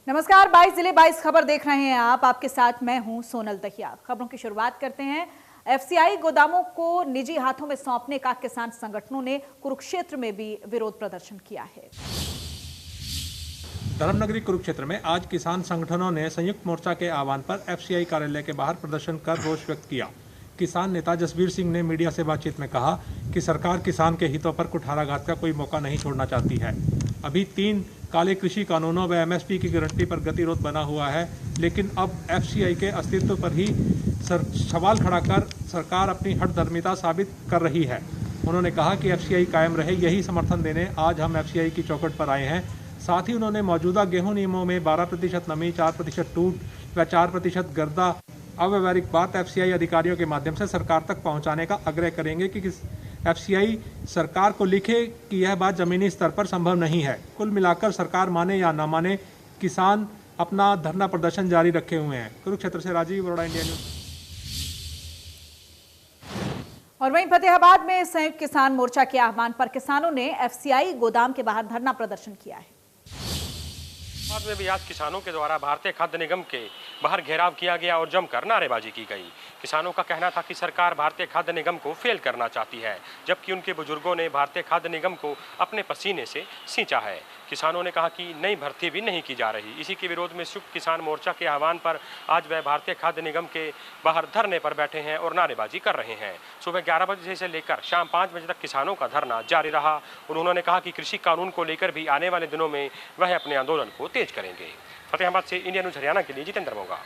नमस्कार, 22 जिले 22 खबर देख रहे हैं आप। आपके साथ मैं हूं सोनल दहिया। खबरों की शुरुआत करते हैं। एफसीआई गोदामों को निजी हाथों में सौंपने का किसान संगठनों ने कुरुक्षेत्र में भी विरोध प्रदर्शन किया है। धर्मनगरी कुरुक्षेत्र में आज किसान संगठनों ने संयुक्त मोर्चा के आह्वान पर एफसीआई कार्यालय के बाहर प्रदर्शन कर रोष व्यक्त किया। किसान नेता जसवीर सिंह ने मीडिया से बातचीत में कहा कि सरकार किसान के हितों पर कुठाराघात का कोई मौका नहीं छोड़ना चाहती है। अभी 3 काले कृषि कानूनों व एमएसपी की गारंटी पर गतिरोध बना हुआ है, लेकिन अब एफसीआई के अस्तित्व पर ही सवाल खड़ा कर सरकार अपनी हठधर्मिता साबित कर रही है। उन्होंने कहा कि एफसीआई कायम रहे, यही समर्थन देने आज हम एफसीआई की चौखट पर आए हैं। साथ ही उन्होंने मौजूदा गेहूं नियमों में 12% नमी, 4% टूट व 4% गर्दा अव्यवहारिक बात एफसीआई अधिकारियों के माध्यम से सरकार तक पहुंचाने का आग्रह करेंगे कि एफसीआई सरकार को लिखे कि यह बात जमीनी स्तर पर संभव नहीं है। कुल मिलाकर सरकार माने या ना माने, किसान अपना धरना प्रदर्शन जारी रखे हुए हैं। कुरुक्षेत्र से राजीव अरोड़ा, इंडिया न्यूज। और वहीं फतेहाबाद में संयुक्त किसान मोर्चा के आह्वान पर किसानों ने एफसीआई गोदाम के बाहर धरना प्रदर्शन किया है। बाद में भी आज किसानों के द्वारा भारतीय खाद्य निगम के बाहर घेराव किया गया और जमकर नारेबाजी की गई। किसानों का कहना था कि सरकार भारतीय खाद्य निगम को फेल करना चाहती है, जबकि उनके बुजुर्गों ने भारतीय खाद्य निगम को अपने पसीने से सींचा है। किसानों ने कहा कि नई भर्ती भी नहीं की जा रही। इसी के विरोध में संयुक्त किसान मोर्चा के आह्वान पर आज वह भारतीय खाद्य निगम के बाहर धरने पर बैठे हैं और नारेबाजी कर रहे हैं। सुबह 11 बजे से लेकर शाम 5 बजे तक किसानों का धरना जारी रहा और उन्होंने कहा कि कृषि कानून को लेकर भी आने वाले दिनों में वह अपने आंदोलन को तेज करेंगे। फतेहाबाद से इंडिया न्यूज हरियाणा के लिए जितेंद्र मोगा।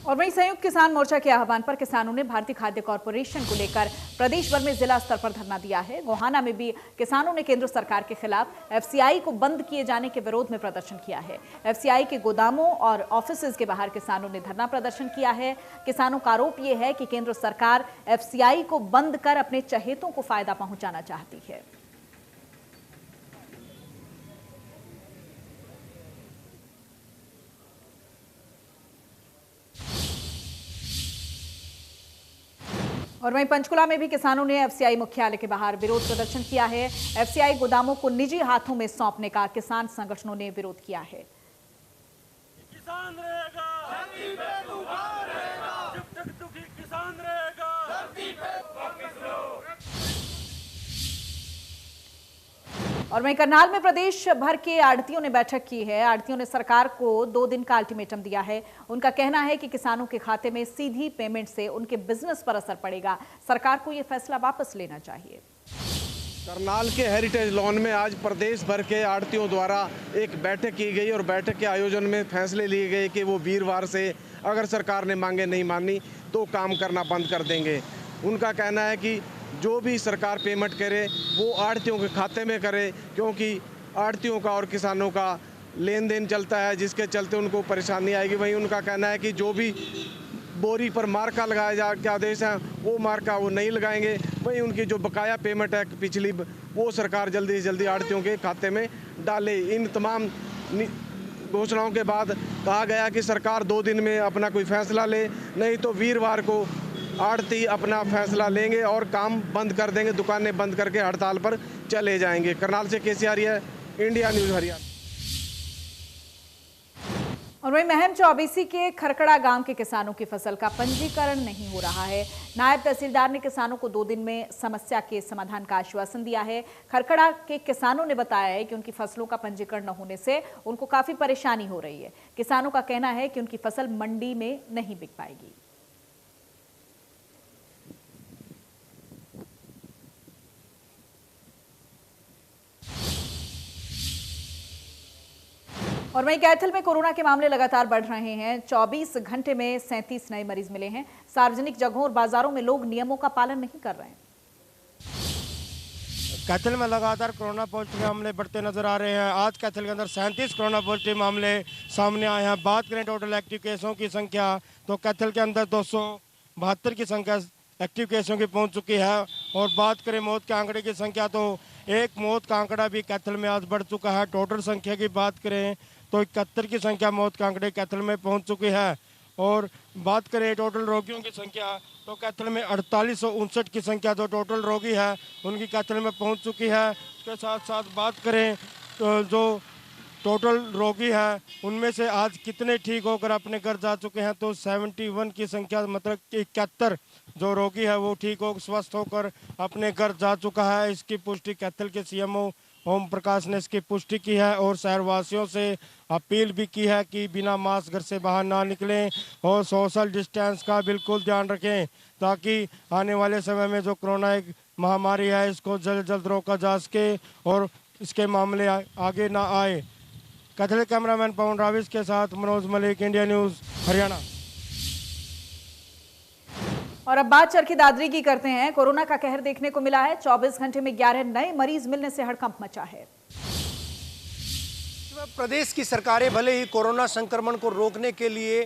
और वहीं संयुक्त किसान मोर्चा के आह्वान पर किसानों ने भारतीय खाद्य कॉर्पोरेशन को लेकर प्रदेश भर में जिला स्तर पर धरना दिया है। गोहाना में भी किसानों ने केंद्र सरकार के खिलाफ एफसीआई को बंद किए जाने के विरोध में प्रदर्शन किया है। एफसीआई के गोदामों और ऑफिसेज के बाहर किसानों ने धरना प्रदर्शन किया है। किसानों का आरोप यह है कि केंद्र सरकार एफसीआई को बंद कर अपने चहेतों को फायदा पहुंचाना चाहती है। और वहीं पंचकुला में भी किसानों ने एफसीआई मुख्यालय के बाहर विरोध प्रदर्शन किया है। एफसीआई गोदामों को निजी हाथों में सौंपने का किसान संगठनों ने विरोध किया है। किसान रहेगा, धरती पे तूफान रहेगा, जब तक दुखी किसान रहेगा, धरती पे वापस लो। और वहीं करनाल में प्रदेश भर के आढ़तियों ने बैठक की है। आढ़तियों ने सरकार को 2 दिन का अल्टीमेटम दिया है। उनका कहना है कि किसानों के खाते में सीधी पेमेंट से उनके बिजनेस पर असर पड़ेगा। सरकार को यह फैसला वापस लेना चाहिए। करनाल के हेरिटेज लॉन में आज प्रदेश भर के आढ़तियों द्वारा एक बैठक की गई और बैठक के आयोजन में फैसले लिए गए कि वो वीरवार से अगर सरकार ने मांगे नहीं मानी तो काम करना बंद कर देंगे। उनका कहना है कि जो भी सरकार पेमेंट करे वो आढ़तियों के खाते में करे, क्योंकि आढ़तियों का और किसानों का लेन देन चलता है, जिसके चलते उनको परेशानी आएगी। वहीं उनका कहना है कि जो भी बोरी पर मार्का लगाया जा के आदेश है वो मार्का वो नहीं लगाएंगे। वहीं उनकी जो बकाया पेमेंट है पिछली, वो सरकार जल्दी से जल्दी आढ़तियों के खाते में डाले। इन तमाम घोषणाओं के बाद कहा गया कि सरकार 2 दिन में अपना कोई फैसला ले, नहीं तो वीरवार को आढ़ती अपना फैसला लेंगे और काम बंद कर देंगे, दुकानें बंद करके हड़ताल पर चले जाएंगे। करनाल से केसी आर्य, इंडिया न्यूज हरियाणा। और वहीं महम चौबीसी के खरकड़ा गांव के किसानों की फसल का पंजीकरण नहीं हो रहा है। नायब तहसीलदार ने किसानों को 2 दिन में समस्या के समाधान का आश्वासन दिया है। खरकड़ा के किसानों ने बताया है कि उनकी फसलों का पंजीकरण न होने से उनको काफी परेशानी हो रही है। किसानों का कहना है कि उनकी फसल मंडी में नहीं बिक पाएगी। और वहीं कैथल में कोरोना के मामले लगातार बढ़ रहे हैं। 24 घंटे में 37 नए मरीज मिले हैं। सार्वजनिक जगहों और बाजारों में लोग नियमों का पालन नहीं कर रहे हैं। कैथल में लगातार कोरोना पॉजिटिव मामले बढ़ते नजर आ रहे हैं। आज कैथल के अंदर 37 कोरोना पॉजिटिव मामले सामने आए हैं। बात करें टोटल एक्टिव केसों की संख्या तो कैथल के अंदर 272 की संख्या एक्टिव केसों की पहुंच चुकी है। और बात करें मौत के आंकड़े की संख्या तो एक मौत का आंकड़ा भी कैथल में आज बढ़ चुका है। टोटल संख्या की बात करें तो 71 की संख्या मौत के आंकड़े कैथल में पहुंच चुकी है। और बात करें टोटल रोगियों की संख्या तो कैथल में 4859 की संख्या जो टोटल रोगी है उनकी कैथल में पहुंच चुकी है। उसके साथ साथ बात करें जो टोटल रोगी है उनमें से आज कितने ठीक होकर अपने घर जा चुके हैं, तो 71 की संख्या, मतलब 71 जो रोगी है वो ठीक हो स्वस्थ होकर अपने घर जा चुका है। इसकी पुष्टि कैथल के सीएमओ ओम प्रकाश ने इसकी पुष्टि की है और शहरवासियों से अपील भी की है कि बिना मास्क घर से बाहर ना निकलें और सोशल डिस्टेंस का बिल्कुल ध्यान रखें, ताकि आने वाले समय में जो कोरोना एक महामारी है इसको जल्द जल्द रोका जा सके और इसके मामले आगे ना आए। कैथल कैमरामैन पवन राविस के साथ मनोज मलिक, इंडिया न्यूज़, हरियाणा। और अब बात चरखी दादरी की करते हैं। कोरोना का कहर देखने को मिला है। 24 घंटे में 11 नए मरीज मिलने से हड़कंप मचा है। प्रदेश की सरकारें भले ही कोरोना संक्रमण को रोकने के लिए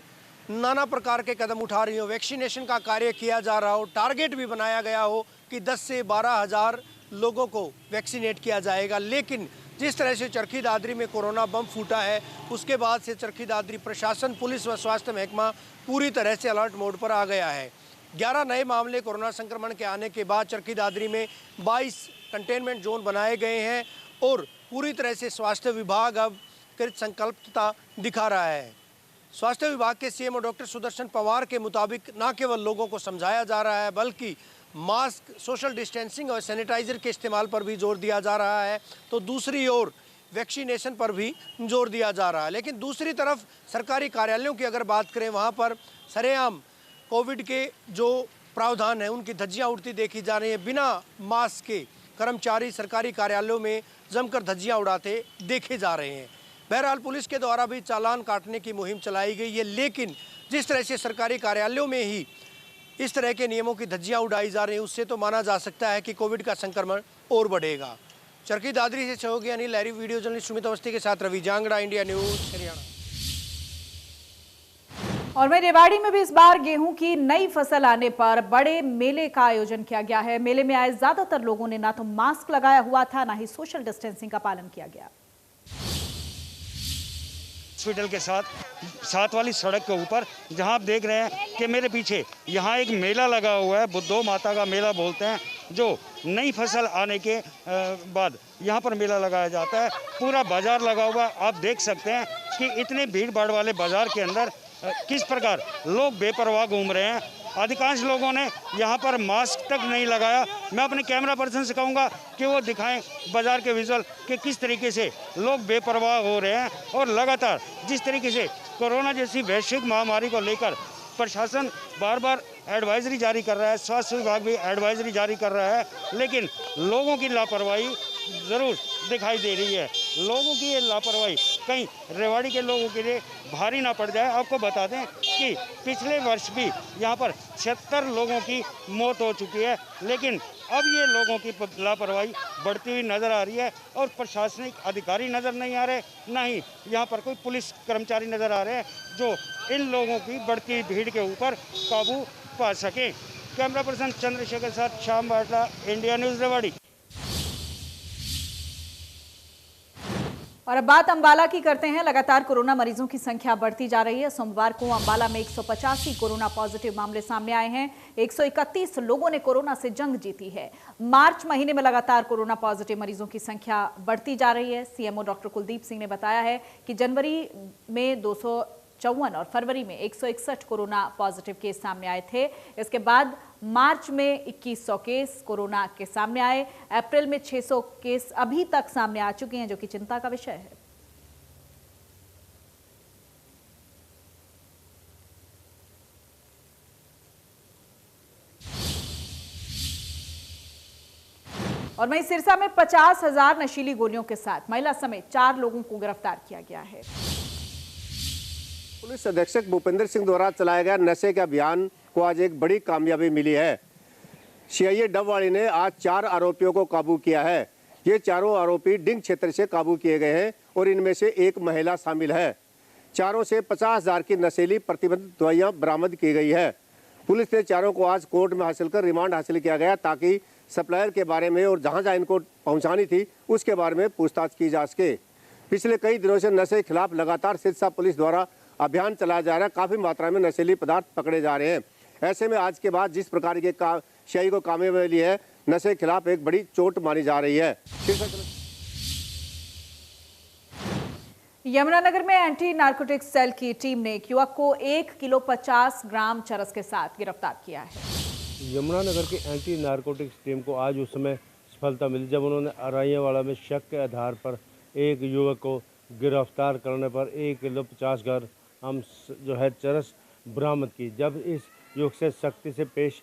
नाना प्रकार के कदम उठा रही हो, वैक्सीनेशन का कार्य किया जा रहा हो, टारगेट भी बनाया गया हो कि 10 से 12 हज़ार लोगों को वैक्सीनेट किया जाएगा, लेकिन जिस तरह से चरखी दादरी में कोरोना बम फूटा है उसके बाद से चरखी दादरी प्रशासन, पुलिस व स्वास्थ्य महकमा पूरी तरह से अलर्ट मोड पर आ गया है। 11 नए मामले कोरोना संक्रमण के आने के बाद चरखी दादरी में 22 कंटेनमेंट जोन बनाए गए हैं और पूरी तरह से स्वास्थ्य विभाग अब कृत संकल्पता दिखा रहा है। स्वास्थ्य विभाग के सीएमओ डॉक्टर सुदर्शन पवार के मुताबिक न केवल लोगों को समझाया जा रहा है बल्कि मास्क, सोशल डिस्टेंसिंग और सैनिटाइजर के इस्तेमाल पर भी जोर दिया जा रहा है, तो दूसरी ओर वैक्सीनेशन पर भी जोर दिया जा रहा है। लेकिन दूसरी तरफ सरकारी कार्यालयों की अगर बात करें, वहाँ पर सरेआम कोविड के जो प्रावधान हैं उनकी धज्जियाँ उड़ती देखी जा रही है। बिना मास्क के कर्मचारी सरकारी कार्यालयों में जमकर धज्जियाँ उड़ाते देखे जा रहे हैं। बहरहाल पुलिस के द्वारा भी चालान काटने की मुहिम चलाई गई है, लेकिन जिस तरह से सरकारी कार्यालयों में ही इस तरह के नियमों की धज्जियां उड़ाई जा रही हैं उससे तो माना जा सकता है कि कोविड का संक्रमण और बढ़ेगा। चरखी दादरी से सहयोगी अनिल लहरी, वीडियो जर्नलिस्ट सुमित अवस्थी के साथ रवि जांगड़ा, इंडिया न्यूज़, हरियाणा। और वहीं रेवाड़ी में भी इस बार गेहूं की नई फसल आने पर बड़े मेले का आयोजन किया गया है। मेले में आए ज्यादातर लोगों ने ना तो मास्क लगाया हुआ था, ना ही सोशल डिस्टेंसिंग का पालन किया गया। हॉस्पिटल के साथ वाली सड़क के ऊपर जहां आप देख रहे हैं कि मेरे पीछे यहाँ एक मेला लगा हुआ है, बुद्धो माता का मेला बोलते हैं, जो नई फसल आने के बाद यहाँ पर मेला लगाया जाता है। पूरा बाजार लगा हुआ, आप देख सकते हैं कि इतने भीड़ भाड़ वाले बाजार के अंदर किस प्रकार लोग बेपरवाह घूम रहे हैं। अधिकांश लोगों ने यहाँ पर मास्क तक नहीं लगाया। मैं अपने कैमरा पर्सन से कहूँगा कि वो दिखाएं बाजार के विजुअल कि किस तरीके से लोग बेपरवाह हो रहे हैं और लगातार जिस तरीके से कोरोना जैसी वैश्विक महामारी को लेकर प्रशासन बार बार एडवाइजरी जारी कर रहा है, स्वास्थ्य विभाग भी एडवाइजरी जारी कर रहा है, लेकिन लोगों की लापरवाही ज़रूर दिखाई दे रही है। लोगों की ये लापरवाही कहीं रेवाड़ी के लोगों के लिए भारी ना पड़ जाए। आपको बता दें कि पिछले वर्ष भी यहाँ पर 76 लोगों की मौत हो चुकी है, लेकिन अब ये लोगों की लापरवाही बढ़ती हुई नज़र आ रही है और प्रशासनिक अधिकारी नज़र नहीं आ रहे, ना ही यहाँ पर कोई पुलिस कर्मचारी नज़र आ रहे हैं जो इन लोगों की बढ़ती भीड़ के ऊपर काबू पा सके। कैमरा पर्सन चंद्रशेखर के साथ श्याम बाटला, इंडिया न्यूज़, रेवाड़ी। और अब बात अंबाला की करते हैं। लगातार कोरोना मरीजों की संख्या बढ़ती जा रही है। सोमवार को अंबाला में 185 कोरोना पॉजिटिव मामले सामने आए हैं। 131 लोगों ने कोरोना से जंग जीती है। मार्च महीने में लगातार कोरोना पॉजिटिव मरीजों की संख्या बढ़ती जा रही है। सीएमओ डॉक्टर कुलदीप सिंह ने बताया है कि जनवरी में 254 और फरवरी में 161 कोरोना पॉजिटिव केस सामने आए थे। इसके बाद मार्च में 2100 केस कोरोना के सामने आए। अप्रैल में 600 केस अभी तक सामने आ चुके हैं, जो कि चिंता का विषय है। और वहीं सिरसा में 50,000 नशीली गोलियों के साथ महिला समेत 4 लोगों को गिरफ्तार किया गया है। पुलिस अधीक्षक भूपेंद्र सिंह द्वारा चलाया गया नशे के अभियान को आज एक बड़ी कामयाबी मिली है। सीआईए डबवाड़ी ने आज 4 आरोपियों को काबू किया है। ये चारों आरोपी डिंग क्षेत्र से काबू किए गए हैं और इनमें से एक महिला शामिल है। चारों से 50,000 की नशीली प्रतिबंधित दवाइयां बरामद की गई है। पुलिस ने चारों को आज कोर्ट में हासिल कर रिमांड हासिल किया गया ताकि सप्लायर के बारे में और जहां जहां इनको पहुंचानी थी उसके बारे में पूछताछ की जा सके। पिछले कई दिनों से नशे के खिलाफ लगातार सिरसा पुलिस द्वारा अभियान चलाया जा रहा है। काफी मात्रा में नशीली पदार्थ पकड़े जा रहे हैं। ऐसे में आज के बाद जिस प्रकार के सीआईए को कामयाबी मिली है, नशे के खिलाफ एक बड़ी चोट मानी जा रही है। यमुनानगर में एंटी नारकोटिक्स सेल की टीम ने एक युवक को 1 किलो 50 ग्राम चरस के साथ गिरफ्तार किया है। यमुनानगर की एंटी नारकोटिक्स टीम को आज उस समय सफलता मिली जब उन्होंने अराइयावाला में शक के आधार पर एक युवक को गिरफ्तार करने पर 1 किलो 50 ग्राम जो है चरस बरामद की। जब इस युवक से सख्ती से पेश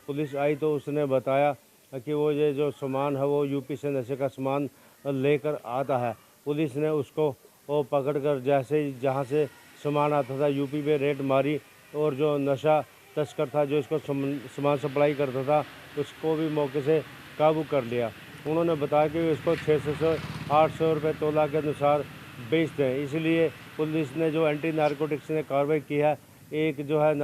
पुलिस आई तो उसने बताया कि वो ये जो सामान है वो यूपी से नशे का सामान लेकर आता है। पुलिस ने उसको पकड़कर जैसे जहाँ से सामान आता था यूपी में रेड मारी और जो नशा तस्कर था जो इसको सामान सप्लाई करता था उसको भी मौके से काबू कर लिया। उन्होंने बताया कि इसको 600 से 800 रुपये तोला के अनुसार बेचते हैं। इसलिए पुलिस ने जो एंटी नारकोटिक्स ने कार्रवाई की है, एक जो है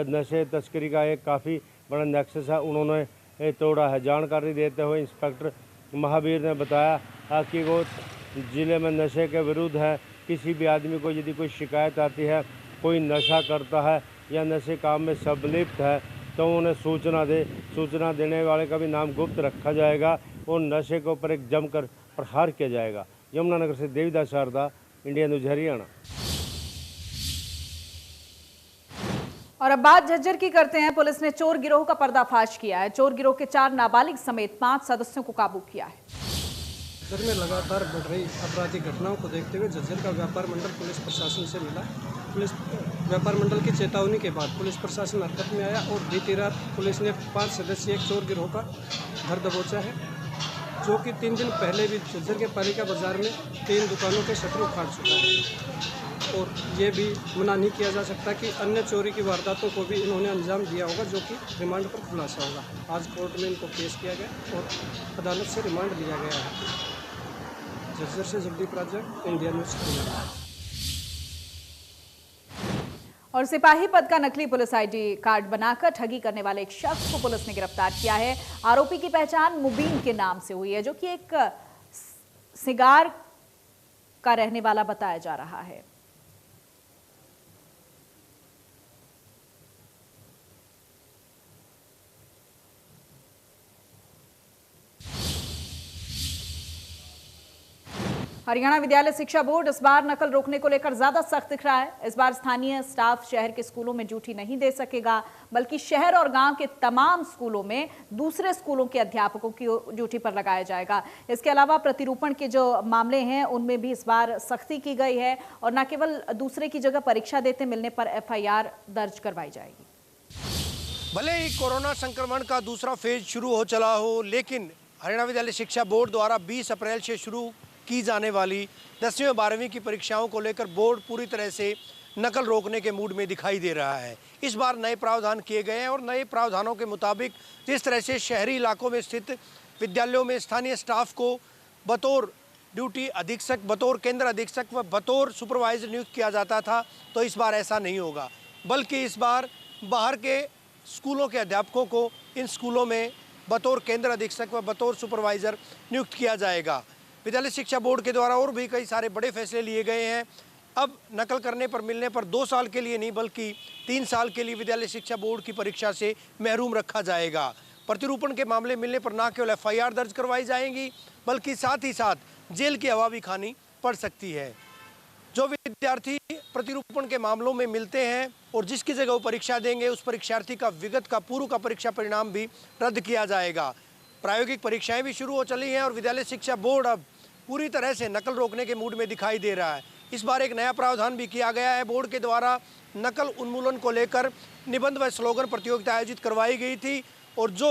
नशे तस्करी का एक काफ़ी बड़ा नेक्सस है उन्होंने तोड़ा है। जानकारी देते हुए इंस्पेक्टर महावीर ने बताया कि वो ज़िले में नशे के विरुद्ध है। किसी भी आदमी को यदि कोई शिकायत आती है, कोई नशा करता है या नशे काम में संलिप्त है तो उन्हें सूचना देने वाले का भी नाम गुप्त रखा जाएगा और नशे के ऊपर एक जमकर प्रहार किया जाएगा। यमुनानगर से देवीदास शारदा, इंडिया न्यूज हरियाणा। और अब बात झज्जर की करते हैं। पुलिस ने चोर गिरोह का पर्दाफाश किया है। चोर गिरोह के 4 नाबालिग समेत 5 सदस्यों को काबू किया है। झज्जर में लगातार बढ़ रही आपराधिक घटनाओं को देखते हुए झज्जर का व्यापार मंडल पुलिस प्रशासन से मिला। पुलिस व्यापार मंडल की चेतावनी के बाद पुलिस प्रशासन हरकत में आया और बीती रात पुलिस ने 5 सदस्यीय एक चोर गिरोह का घर दबोचा है, जो कि 3 दिन पहले भी झज्जर के पालिका बाजार में 3 दुकानों के शटर उखाड़ चुका है। और ये भी मना नहीं किया जा सकता कि अन्य चोरी की वारदातों को भी इन्होंने अंजाम दिया होगा, जो कि रिमांड पर खुलासा होगा। आज कोर्ट में इनको पेश किया गया और अदालत से रिमांड लिया गया है। झज्जर से जगदीप राजा, इंडिया न्यूज हरियाणा। और सिपाही पद का नकली पुलिस आईडी कार्ड बनाकर ठगी करने वाले एक शख्स को पुलिस ने गिरफ्तार किया है। आरोपी की पहचान मुबीन के नाम से हुई है, जो कि एक सिगार का रहने वाला बताया जा रहा है। हरियाणा विद्यालय शिक्षा बोर्ड इस बार नकल रोकने को लेकर ज्यादा सख्त दिख रहा है। इस बार स्थानीय स्टाफ शहर के स्कूलों में ड्यूटी नहीं दे सकेगा, बल्कि शहर और गांव के तमाम स्कूलों में दूसरे स्कूलों के अध्यापकों की ड्यूटी पर लगाया जाएगा। इसके अलावा प्रतिरूपण के जो मामले हैं उनमें भी इस बार सख्ती की गई है और न केवल दूसरे की जगह परीक्षा देते मिलने पर FIR दर्ज करवाई जाएगी। भले ही कोरोना संक्रमण का दूसरा फेज शुरू हो चला हो, लेकिन हरियाणा विद्यालय शिक्षा बोर्ड द्वारा 20 अप्रैल से शुरू की जाने वाली 10वीं और 12वीं की परीक्षाओं को लेकर बोर्ड पूरी तरह से नकल रोकने के मूड में दिखाई दे रहा है। इस बार नए प्रावधान किए गए हैं और नए प्रावधानों के मुताबिक जिस तरह से शहरी इलाकों में स्थित विद्यालयों में स्थानीय स्टाफ को बतौर ड्यूटी अधीक्षक, बतौर केंद्र अधीक्षक व बतौर सुपरवाइजर नियुक्त किया जाता था, तो इस बार ऐसा नहीं होगा, बल्कि इस बार बाहर के स्कूलों के अध्यापकों को इन स्कूलों में बतौर केंद्र अधीक्षक व बतौर सुपरवाइजर नियुक्त किया जाएगा। विद्यालय शिक्षा बोर्ड के द्वारा और भी कई सारे बड़े फैसले लिए गए हैं। अब नकल करने पर मिलने पर 2 साल के लिए नहीं बल्कि 3 साल के लिए विद्यालय शिक्षा बोर्ड की परीक्षा से महरूम रखा जाएगा। प्रतिरूपण के मामले मिलने पर न केवल FIR दर्ज करवाई जाएंगी, बल्कि साथ ही साथ जेल की हवा भी खानी पड़ सकती है। जो विद्यार्थी प्रतिरूपण के मामलों में मिलते हैं और जिसकी जगह वो परीक्षा देंगे, उस परीक्षार्थी का विगत का पूर्व का परीक्षा परिणाम भी रद्द किया जाएगा। प्रायोगिक परीक्षाएं भी शुरू हो चली हैं और विद्यालय शिक्षा बोर्ड अब पूरी तरह से नकल रोकने के मूड में दिखाई दे रहा है। इस बार एक नया प्रावधान भी किया गया है। बोर्ड के द्वारा नकल उन्मूलन को लेकर निबंध व स्लोगन प्रतियोगिता आयोजित करवाई गई थी और जो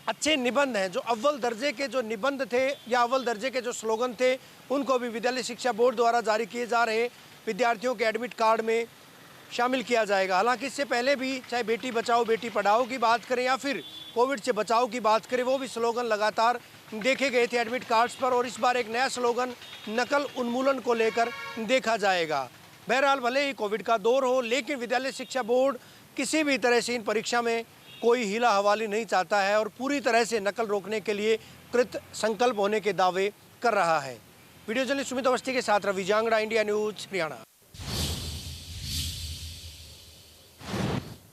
अच्छे निबंध हैं, जो अव्वल दर्जे के जो निबंध थे या अव्वल दर्जे के जो स्लोगन थे, उनको भी विद्यालय शिक्षा बोर्ड द्वारा जारी किए जा रहे विद्यार्थियों के एडमिट कार्ड में शामिल किया जाएगा। हालांकि इससे पहले भी चाहे बेटी बचाओ बेटी पढ़ाओ की बात करें या फिर कोविड से बचाओ की बात करें, वो भी स्लोगन लगातार देखे गए थे एडमिट कार्ड्स पर और इस बार एक नया स्लोगन नकल उन्मूलन को लेकर देखा जाएगा। बहरहाल भले ही कोविड का दौर हो, लेकिन विद्यालय शिक्षा बोर्ड किसी भी तरह से इन परीक्षा में कोई हीला हवाली नहीं चाहता है और पूरी तरह से नकल रोकने के लिए कृत संकल्प होने के दावे कर रहा है। वीडियो जर्नलिस्ट सुमित अवस्थी के साथ रवि जांगड़ा, इंडिया न्यूज हरियाणा।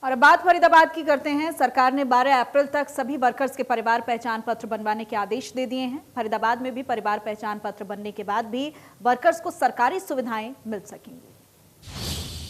और अब बात फरीदाबाद की करते हैं। सरकार ने 12 अप्रैल तक सभी वर्कर्स के परिवार पहचान पत्र बनवाने के आदेश दे दिए हैं। फरीदाबाद में भी परिवार पहचान पत्र बनने के बाद भी वर्कर्स को सरकारी सुविधाएं मिल सकेंगी।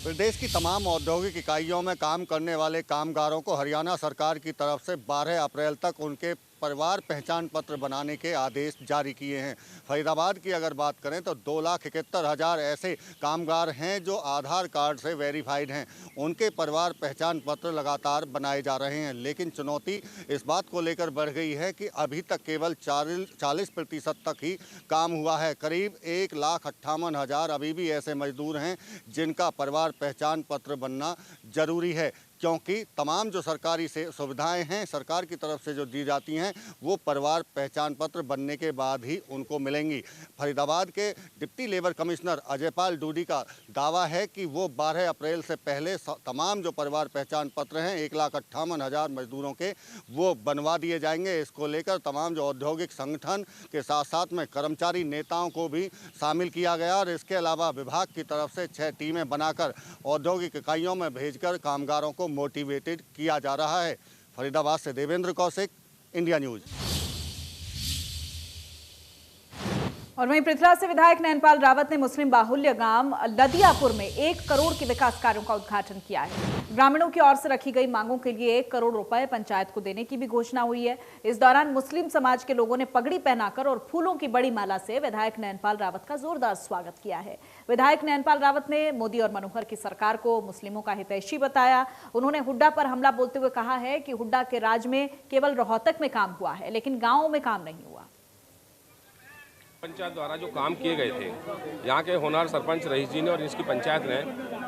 प्रदेश की तमाम औद्योगिक इकाइयों में काम करने वाले कामगारों को हरियाणा सरकार की तरफ से 12 अप्रैल तक उनके परिवार पहचान पत्र बनाने के आदेश जारी किए हैं। फरीदाबाद की अगर बात करें तो 2,71,000 ऐसे कामगार हैं जो आधार कार्ड से वेरीफाइड हैं। उनके परिवार पहचान पत्र लगातार बनाए जा रहे हैं, लेकिन चुनौती इस बात को लेकर बढ़ गई है कि अभी तक केवल 40% तक ही काम हुआ है। करीब 1,58,000 अभी भी ऐसे मजदूर हैं जिनका परिवार पहचान पत्र बनना जरूरी है, क्योंकि तमाम जो सरकारी से सुविधाएं हैं सरकार की तरफ से जो दी जाती हैं वो परिवार पहचान पत्र बनने के बाद ही उनको मिलेंगी। फरीदाबाद के deputy labour commissioner Ajaypal Dudi का दावा है कि वो 12 अप्रैल से पहले तमाम जो परिवार पहचान पत्र हैं 1,58,000 मजदूरों के वो बनवा दिए जाएंगे। इसको लेकर तमाम जो औद्योगिक संगठन के साथ साथ में कर्मचारी नेताओं को भी शामिल किया गया और इसके अलावा विभाग की तरफ से 6 टीमें बनाकर औद्योगिक इकाइयों में भेजकर कामगारों को मोटिवेटेड किया जा रहा है। फरीदाबाद से देवेंद्र कौशिक, इंडिया न्यूज। और वहीं पृथला से विधायक नैनपाल रावत ने मुस्लिम बाहुल्य गांव लदियापुर में 1 करोड़ के विकास कार्यों का उद्घाटन किया है। ग्रामीणों की ओर से रखी गई मांगों के लिए 1 करोड़ रुपए पंचायत को देने की भी घोषणा हुई है। इस दौरान मुस्लिम समाज के लोगों ने पगड़ी पहनाकर और फूलों की बड़ी माला से विधायक नैनपाल रावत का जोरदार स्वागत किया है। विधायक नैनपाल रावत ने मोदी और मनोहर की सरकार को मुस्लिमों का हितैषी बताया। उन्होंने हुड्डा पर हमला बोलते हुए कहा है कि हुड्डा के राज में केवल रोहतक में काम हुआ है, लेकिन गाँवों में काम नहीं हुआ। पंचायत द्वारा जो काम किए गए थे, यहाँ के होनहार सरपंच रईस जी ने और इसकी पंचायत ने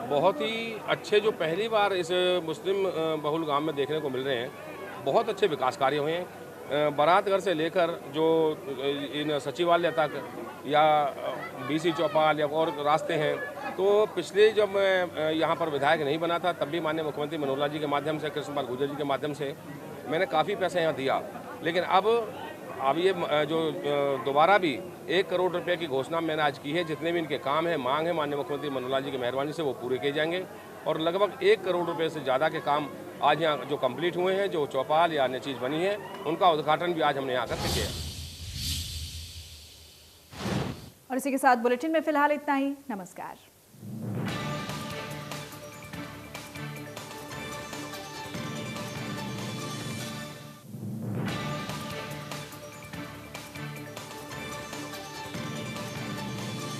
बहुत ही अच्छे, जो पहली बार इस मुस्लिम बहुल गांव में देखने को मिल रहे हैं, बहुत अच्छे विकास कार्य हुए हैं। बारात घर से लेकर जो इन सचिवालय तक या BC चौपाल या और रास्ते हैं, तो पिछले जब मैं यहाँ पर विधायक नहीं बना था तब भी माननीय मुख्यमंत्री मनोहर लाल जी के माध्यम से, कृष्णपाल गुर्जर जी के माध्यम से मैंने काफ़ी पैसा यहाँ दिया। लेकिन अब ये जो दोबारा भी 1 करोड़ रुपए की घोषणा मैंने आज की है। जितने भी इनके काम है, मांग है, माननीय मुख्यमंत्री मनोहर लाल जी की मेहरबानी से वो पूरे किए जाएंगे और लगभग 1 करोड़ रुपए से ज़्यादा के काम आज यहाँ जो कंप्लीट हुए हैं, जो चौपाल या अन्य चीज़ बनी है, उनका उद्घाटन भी आज हमने यहाँ करके किया। और इसी के साथ बुलेटिन में फिलहाल इतना ही। नमस्कार।